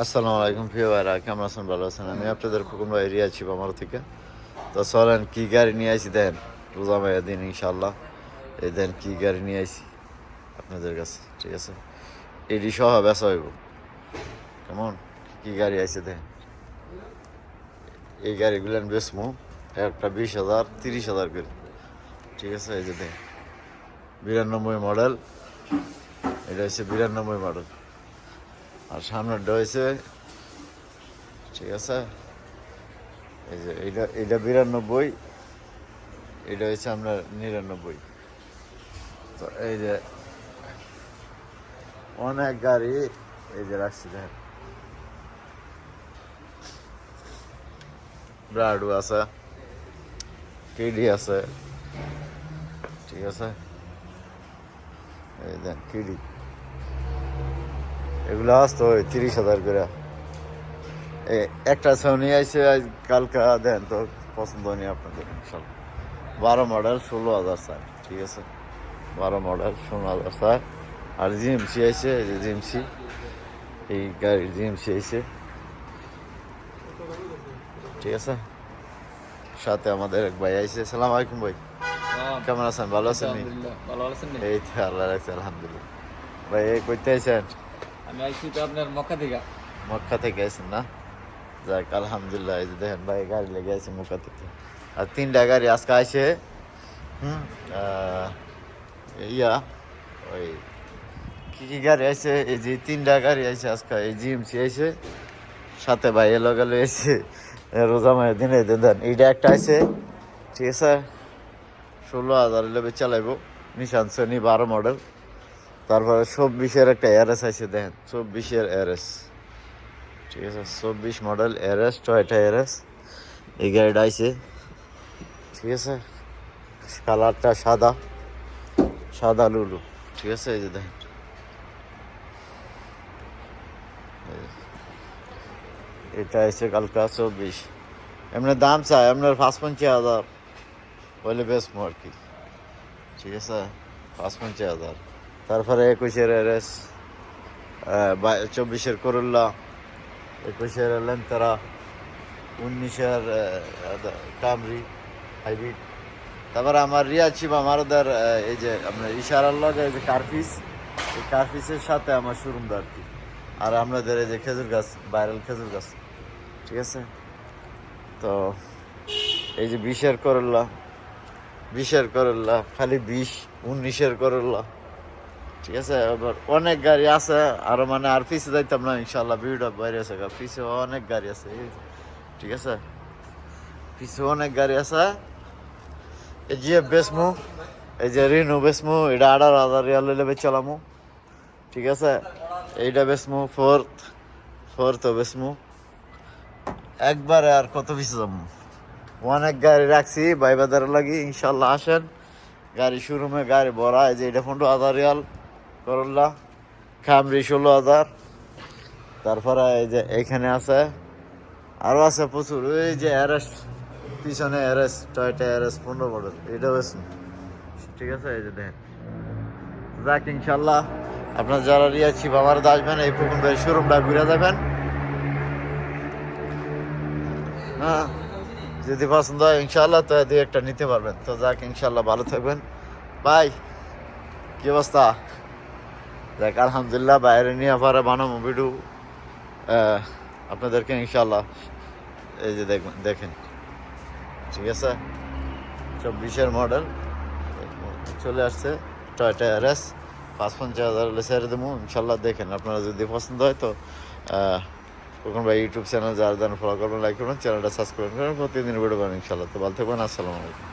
আসসালামু আলাইকুম প্রিয় ভাইরা, কেমন আছেন? ভালো আছেন? আমি আপনাদের খোকন ভাই রিয়া আছি আমার থেকে। তো চলেন কি গাড়ি নিয়ে আসি দেন, রোজা ভাইয়া দিন ইনশাল্লাহ। এই দেন কি গাড়ি নিয়ে আসি আপনাদের কাছে, ঠিক আছে? এডি সহ বেচা হইব। কেমন কি গাড়ি আছে দেন, এই গাড়িগুলো বেচমু একটা 20,000 30,000 করে, ঠিক আছে? এই যে দেন 92 মডেল, এটা হচ্ছে 92 মডেল। আর সামনেরটা হয়েছে, ঠিক আছে, এই যে এইটা এইটা 92, এটা হচ্ছে আপনার 99। তো এই যে অনেক গাড়ি এই যে রাখছি দেখেন, ব্রাডু আছে, কিডি আছে, ঠিক আছে? এই দেন কিডি, এগুলো আসতো ওই 30,000 করে। একটা সোনি আইসে আজ কালকা দেন, তো পছন্দ নেই আপনাদের ইনশাল্লাহ। 12 মডেল 16,000 স্যার, ঠিক আছে? 12 মডেল 16,000 স্যার। আর জিএমসি আইসে, এই যে জিএমসি, এই গাড়ির জিএমসি আইসে, ঠিক আছে? সাথে আমাদের এক ভাই আইসে। সালাম আলাইকুম ভাই, কেমন আছেন? ভালো আছেন? ভালো আছেন? এই তো আল্লাহ রাখছে, আলহামদুলিল্লাহ। ভাই এই করতে আইসেন? আমি আইছি তো আপনার মক্কা থেকে। মক্কা থেকে আইসেন না? যাক আলহামদুলিল্লাহ। এই যে দেখেন ভাই গাড়ি লেগে আছে মক্কা থেকে। আর 3টা গাড়ি আজকে আইসে। আহ, ইয়া ওই কি কি গাড়ি আইসে, এই যে 3টা গাড়ি আইসে আজকে। এই জিএমসি আইসে, সাথে ভাই এলো গেল এসে রোজা মায়ের দিনে দেন। এইটা একটা আইসে, ঠিক আছে? 16,000 লেবে চালাইবো, নিশান সোনি 12 মডেল। তারপরে 24-এর একটা এরএস আইসে দেখেন, 24-এর এরএস, ঠিক আছে? 24 মডেল এরএস, টয়টা এরএস, এই গাড়িটা আইসে, ঠিক আছে? কালারটা সাদা, সাদা লুলু, ঠিক আছে? এই যে দেখেন, এটা আইসে কালকা 24। এমনি দাম চাই আপনার 55,000 বলে বেশ আর কি, ঠিক আছে? 55,000। তারপরে 21-এর এরএস, 24-এর করল্লা, 21-এর লেন্তারা, 19-এর কামরি হাইব্রিড। তারপরে আমার রিয়া ছিল আমাদের এই যে আপনার ইশারার লগে এই যে কার্পিস, এই কার্পিসের সাথে আমার শোরুমটা আর কি। আর আপনাদের এই যে খেজুর গাছ, ভাইরাল খেজুর গাছ, ঠিক আছে? তো এই যে 20-এর করল্লা, 20-এর করল্লা, খালি 20, 19-এর করল্লা, ঠিক আছে? আবার অনেক গাড়ি আছে আরো, মানে আর পিছে যাইতাম না ইনশাল্লাহ, ভিডিওটা বাইরে আছে, পিছে অনেক গাড়ি আছে, ঠিক আছে? পিছে অনেক গাড়ি আছে। এই যে বেসমু, এই যে রিনু বেসমু, এটা 18,000 রিয়াল লেবে চালামু, ঠিক আছে? এইটা বেসমু ফোর্থ বেসমু একবারে। আর কত পিছে যাবো, অনেক গাড়ি রাখছি ভাই বাজারে লাগি, ইনশাল্লাহ আসেন। গাড়ি শোরুমে গাড়ি ভরা। এই যে এটা 15,000 রিয়াল করল্লা, কামরি 16,000। তারপরে এই যে এখানে আছে, আরো আছে প্রচুর। ওই যে এরএস, পিছনে এরএস, টয়টা এরএস 15 মডেল, এটা বেশ, ঠিক আছে? এই যে দেখেন, যাক ইনশাল্লাহ আপনার যারা রিয়াছি বাবার আসবেন, এই পুকুন ভাই শোরুমটা ঘুরে যাবেন। হ্যাঁ, যদি পছন্দ হয় ইনশাল্লাহ তো দুই একটা নিতে পারবেন। তো যাক ইনশাল্লাহ, ভালো থাকবেন ভাই। কি অবস্থা? যাক আলহামদুলিল্লাহ, বাইরে নিয়ে পারে বানাবো ভিডিও আপনাদেরকে ইনশাল্লাহ। এই যে দেখবেন, দেখেন, ঠিক আছে? 24-এর মডেল চলে আসছে, টয়টা এরএস, 55,000 হলে ছেড়ে দেবো ইনশাল্লাহ। দেখেন আপনারা যদি পছন্দ হয় তো কখন ভাই ইউটিউব চ্যানেল যারা ফলো করবেন, লাইক করবেন, চ্যানেলটা সাবস্ক্রাইব করবেন, প্রতিদিন ভিডিও পাবেন ইনশাল্লাহ। তো ভালো থাকবেন, আসসালামু আলাইকুম।